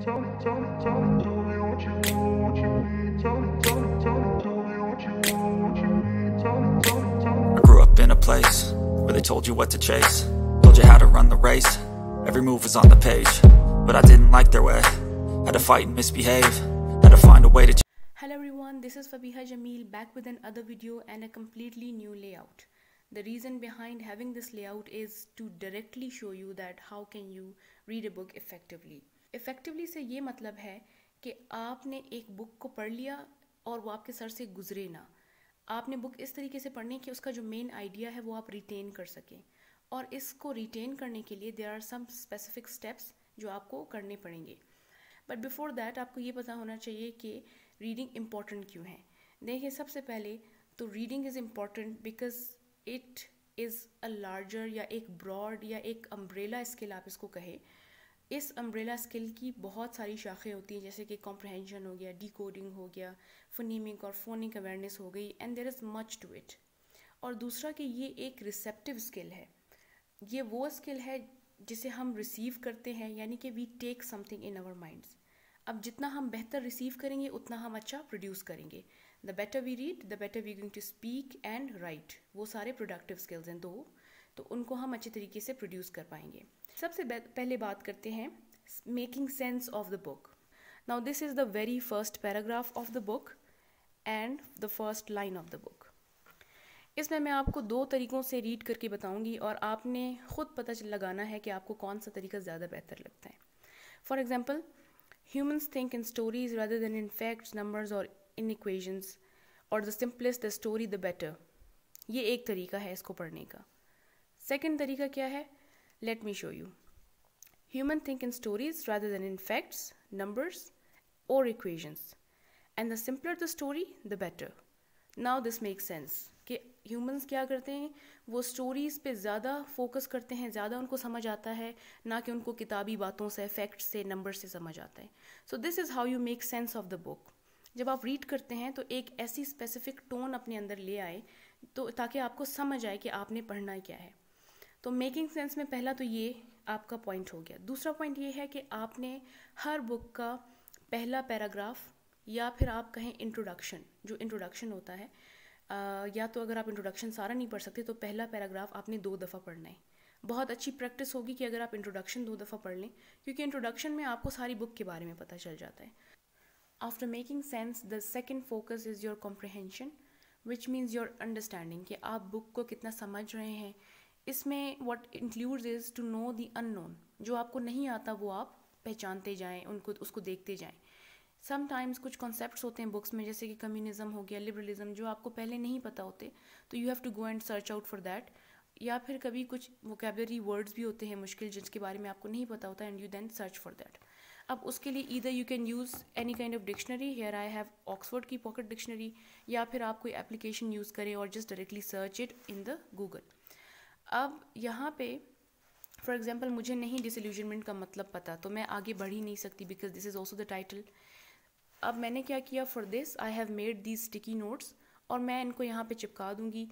I grew up in a place where they told you what to chase, told you how to run the race. Every move was on the page, but I didn't like their way. Had to fight and misbehave, had to find a way to. Hello everyone, this is Fabiha Jamil back with another video and a completely new layout. The reason behind having this layout is to directly show you that how can you read a book effectively. Effectively से ये मतलब है कि आपने एक book को पढ़ लिया और वो आपके सर से गुजरे ना. आपने बुक इस तरीके से पढ़नी कि उसका जो मेन आइडिया है वो आप रिटेन कर सकें, और इसको रिटेन करने के लिए there are some specific steps जो आपको करने पड़ेंगे. बट बिफोर दैट आपको ये पता होना चाहिए कि रीडिंग इम्पॉर्टेंट क्यों है. देखिए, सबसे पहले तो reading is important because it is a larger या एक ब्रॉड या एक अम्ब्रेला स्किल आप इसको कहें. इस अम्ब्रेला स्किल की बहुत सारी शाखें होती हैं, जैसे कि कॉम्प्रहेंशन हो गया, डिकोडिंग हो गया, फोनीमिक और फोनिक अवेयरनेस हो गई, and there is much to it. और दूसरा कि ये एक रिसेप्टिव स्किल है. ये वो स्किल है जिसे हम रिसीव करते हैं, यानी कि we take something in our minds. अब जितना हम बेहतर रिसीव करेंगे उतना हम अच्छा प्रोड्यूस करेंगे. The better we read the better we going to speak and write. वो सारे प्रोडक्टिव स्किल्स हैं दो, तो उनको हम अच्छे तरीके से प्रोड्यूस कर पाएंगे. सबसे पहले बात करते हैं making sense of the book. Now this is the very first paragraph of the book and the first line of the book. इसमें मैं आपको दो तरीक़ों से रीड करके बताऊंगी और आपने ख़ुद पता लगाना है कि आपको कौन सा तरीका ज़्यादा बेहतर लगता है. For example, humans think in stories rather than in facts, numbers or in equations, or the simplest the story the better. ये एक तरीका है इसको पढ़ने का. सेकंड तरीका क्या है? Let me show you. Human think in stories rather than in facts, numbers or equations, and the simpler the story the better. Now this makes sense कि ह्यूमंस क्या करते हैं, वो स्टोरीज़ पे ज़्यादा फोकस करते हैं, ज़्यादा उनको समझ आता है, ना कि उनको किताबी बातों से, फैक्ट्स से, नंबर से समझ आता है. So this is how you make sense of the book. जब आप रीड करते हैं तो एक ऐसी स्पेसिफिक टोन अपने अंदर ले आए तो ताकि आपको समझ आए कि आपने पढ़ना क्या है. तो मेकिंग सेंस में पहला तो ये आपका पॉइंट हो गया. दूसरा पॉइंट ये है कि आपने हर बुक का पहला पैराग्राफ या फिर आप कहें इंट्रोडक्शन, जो इंट्रोडक्शन होता है, या तो अगर आप इंट्रोडक्शन सारा नहीं पढ़ सकते तो पहला पैराग्राफ आपने 2 दफ़ा पढ़ना है. बहुत अच्छी प्रैक्टिस होगी कि अगर आप इंट्रोडक्शन 2 दफ़ा पढ़ लें, क्योंकि इंट्रोडक्शन में आपको सारी बुक के बारे में पता चल जाता है. After making sense the second focus is your comprehension, which means your understanding, कि आप बुक को कितना समझ रहे हैं. इसमें what includes is to know the unknown. जो आपको नहीं आता वो आप पहचानते जाएँ, उनको उसको देखते जाएँ. समटाइम्स कुछ कॉन्सेप्ट्स होते हैं बुक्स में, जैसे कि कम्युनिज्म हो गया, लिबरलिज्म, जो आपको पहले नहीं पता होते, तो you have to go and search out for that. या फिर कभी कुछ वोकेबलरी वर्ड्स भी होते हैं मुश्किल, जिसके बारे में आपको नहीं पता होता, and you then search for that. अब उसके लिए either you can use any kind of dictionary. Here I have Oxford की पॉकेट डिक्शनरी, या फिर आप कोई एप्लीकेशन यूज़ करें और just directly search it in the Google. अब यहाँ पे फॉर एग्जाम्पल मुझे नहीं डिसइल्यूजनमेंट का मतलब पता, तो मैं आगे बढ़ ही नहीं सकती because this is also the title. अब मैंने क्या किया, for this I have made these sticky notes, और मैं इनको यहाँ पे चिपका दूँगी.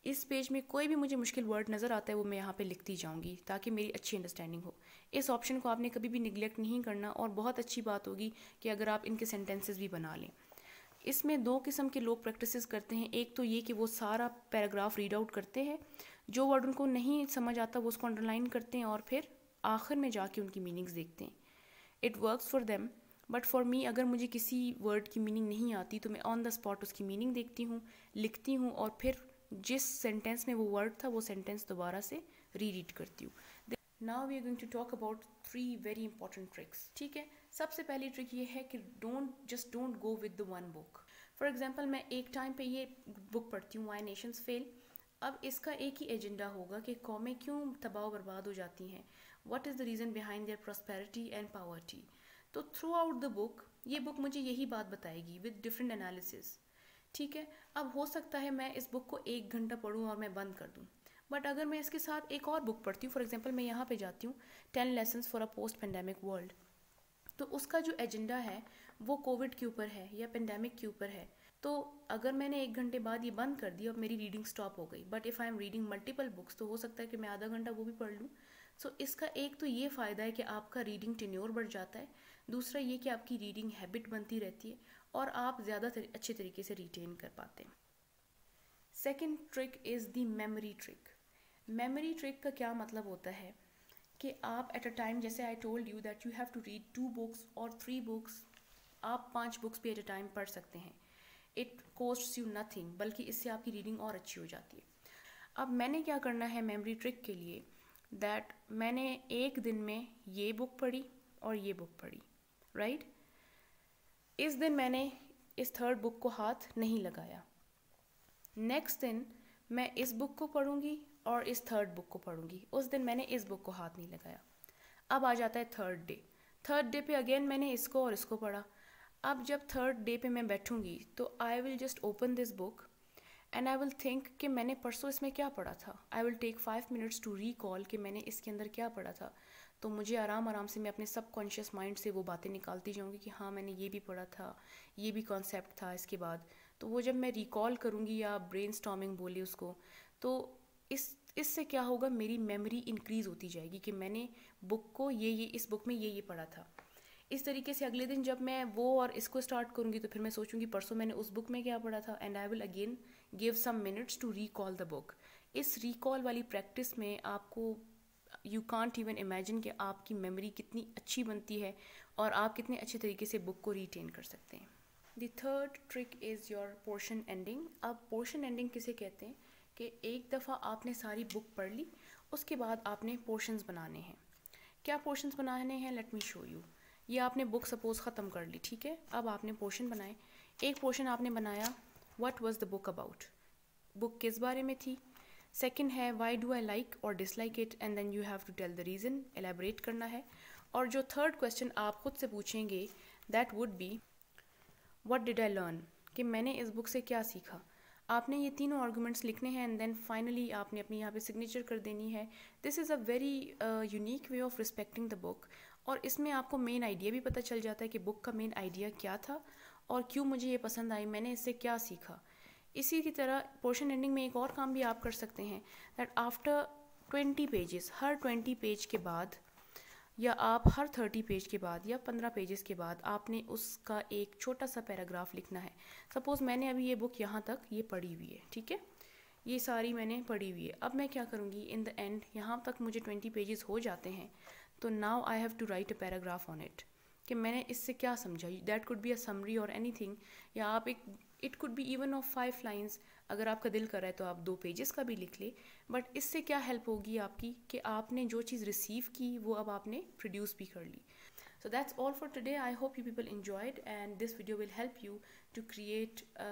इस पेज में कोई भी मुझे मुश्किल वर्ड नज़र आता है वो मैं यहाँ पे लिखती जाऊँगी ताकि मेरी अच्छी अंडरस्टैंडिंग हो. इस ऑप्शन को आपने कभी भी निगलेक्ट नहीं करना, और बहुत अच्छी बात होगी कि अगर आप इनके सेंटेंसेस भी बना लें. इसमें 2 किस्म के लोग प्रैक्टिस करते हैं. एक तो ये कि वो सारा पैराग्राफ रीड आउट करते हैं, जो वर्ड उनको नहीं समझ आता वो उसको अंडरलाइन करते हैं, और फिर आखिर में जाके उनकी मीनिंग्स देखते हैं. It works for them, but for me अगर मुझे किसी वर्ड की मीनिंग नहीं आती तो मैं ऑन द स्पॉट उसकी मीनिंग देखती हूँ, लिखती हूँ, और फिर जिस सेंटेंस में वो वर्ड था वो सेंटेंस दोबारा से रीड करती हूँ. Now we are going to talk about 3 very important tricks. ठीक है, सबसे पहली ट्रिक ये है कि don't go with the one book. For example, मैं एक टाइम पे ये बुक पढ़ती हूँ, व्हाई नेशंस फेल. अब इसका एक ही एजेंडा होगा कि कौमें क्यों तबाह बर्बाद हो जाती हैं, what is the reason behind there prosperity and poverty. तो थ्रू आउट द बुक ये बुक मुझे यही बात बताएगी विद डिफरेंट एनालिसिस. ठीक है, अब हो सकता है मैं इस बुक को 1 घंटा पढूं और मैं बंद कर दूं, बट अगर मैं इसके साथ एक और बुक पढ़ती हूँ, फॉर एग्जांपल मैं यहाँ पे जाती हूँ 10 lessons for a post pandemic world, तो उसका जो एजेंडा है वो कोविड के ऊपर है या पेंडेमिक के ऊपर है. तो अगर मैंने 1 घंटे बाद ये बंद कर दी और मेरी रीडिंग स्टॉप हो गई, but if I am reading multiple books तो हो सकता है कि मैं आधा घंटा वो भी पढ़ लूँ. सो इसका एक तो ये फ़ायदा है कि आपका रीडिंग टेन्योर बढ़ जाता है. दूसरा ये कि आपकी रीडिंग हैबिट बनती रहती है और आप ज़्यादा अच्छे तरीके से रिटेन कर पाते हैं। Second trick is the memory trick. Memory trick का क्या मतलब होता है कि आप एट अ टाइम, जैसे I told you that you have to read 2 books और 3 बुक्स, आप 5 बुक्स भी एट अ टाइम पढ़ सकते हैं। इट कॉस्ट्स यू नथिंग, बल्कि इससे आपकी रीडिंग और अच्छी हो जाती है। अब मैंने क्या करना है मेमोरी ट्रिक के लिए, दैट मैंने एक दिन में ये बुक पढ़ी और ये बुक पढ़ी, राइट। इस दिन मैंने इस थर्ड बुक को हाथ नहीं लगाया। नेक्स्ट दिन मैं इस बुक को पढ़ूंगी और इस थर्ड बुक को पढ़ूंगी। उस दिन मैंने इस बुक को हाथ नहीं लगाया। अब आ जाता है थर्ड डे पे अगेन मैंने इसको और इसको पढ़ा। अब जब थर्ड डे पे मैं बैठूंगी तो I will just open this book and I will think कि मैंने परसों इसमें क्या पढ़ा था। I will take 5 minutes to recall कि मैंने इसके अंदर क्या पढ़ा था। तो मुझे आराम से मैं अपने सबकॉन्शियस माइंड से वो बातें निकालती जाऊंगी कि हाँ मैंने ये भी पढ़ा था, ये भी कॉन्सेप्ट था इसके बाद। तो वो जब मैं रिकॉल करूँगी या ब्रेनस्टॉर्मिंग बोले उसको, तो इससे क्या होगा, मेरी मेमोरी इंक्रीज़ होती जाएगी कि मैंने बुक को ये इस बुक में ये पढ़ा था। इस तरीके से अगले दिन जब मैं वो और इसको स्टार्ट करूँगी तो फिर मैं सोचूंगी परसों मैंने उस बुक में क्या पढ़ा था, and I will again give some minutes to recall the book. इस रिकॉल वाली प्रैक्टिस में आपको, यू कांट इवन इमेजिन कि आपकी मेमोरी कितनी अच्छी बनती है और आप कितने अच्छे तरीके से बुक को रिटेन कर सकते हैं। The third trick is your portion ending. अब पोर्शन एंडिंग किसे कहते हैं कि एक दफ़ा आपने सारी बुक पढ़ ली, उसके बाद आपने पोर्शंस बनाने हैं। क्या पोर्शंस बनाने हैं, लेट मी शो यू। ये आपने बुक सपोज ख़त्म कर ली, ठीक है। अब आपने पोर्शन बनाए। एक पोर्शन आपने बनाया, what was the book about, book किस बारे में थी। सेकंड है व्हाई डू आई लाइक और dislike it, and then you have to tell the reason, elaborate करना है। और जो थर्ड क्वेश्चन आप खुद से पूछेंगे that would be what did I learn, कि मैंने इस बुक से क्या सीखा। आपने ये तीनों आर्गूमेंट्स लिखने हैं एंड देन फाइनली आपने अपनी यहाँ पे सिग्नेचर कर देनी है। This is a very unique way of respecting the book. और इसमें आपको मेन आइडिया भी पता चल जाता है कि बुक का मेन आइडिया क्या था और क्यों मुझे ये पसंद आई, मैंने इससे क्या सीखा। इसी की तरह पोर्शन एंडिंग में एक और काम भी आप कर सकते हैं, that after 20 pages, her 20 page के बाद या आप हर 30 पेज के बाद या 15 पेजेस के बाद आपने उसका एक छोटा सा पैराग्राफ लिखना है। सपोज़ मैंने अभी ये बुक यहाँ तक ये पढ़ी हुई है, ठीक है, ये सारी मैंने पढ़ी हुई है। अब मैं क्या करूँगी, इन द एंड यहाँ तक मुझे 20 पेजेस हो जाते हैं, तो now I have to write a paragraph on it कि मैंने इससे क्या समझा। That could be a summary और एनीथिंग, या आप एक, it could be even of 5 lines. अगर आपका दिल कर रहा है तो आप 2 पेजेस का भी लिख ले। बट इससे क्या हेल्प होगी आपकी कि आपने जो चीज़ रिसीव की वो अब आपने प्रोड्यूस भी कर ली। So that's all for today. I hope you people enjoyed, and this video will help you to create a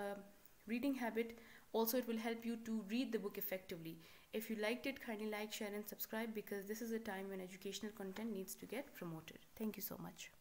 reading habit. Also, it will help you to read the book effectively. If you liked it, kindly like, share and subscribe, because this is a time when educational content needs to get promoted. Thank you so much.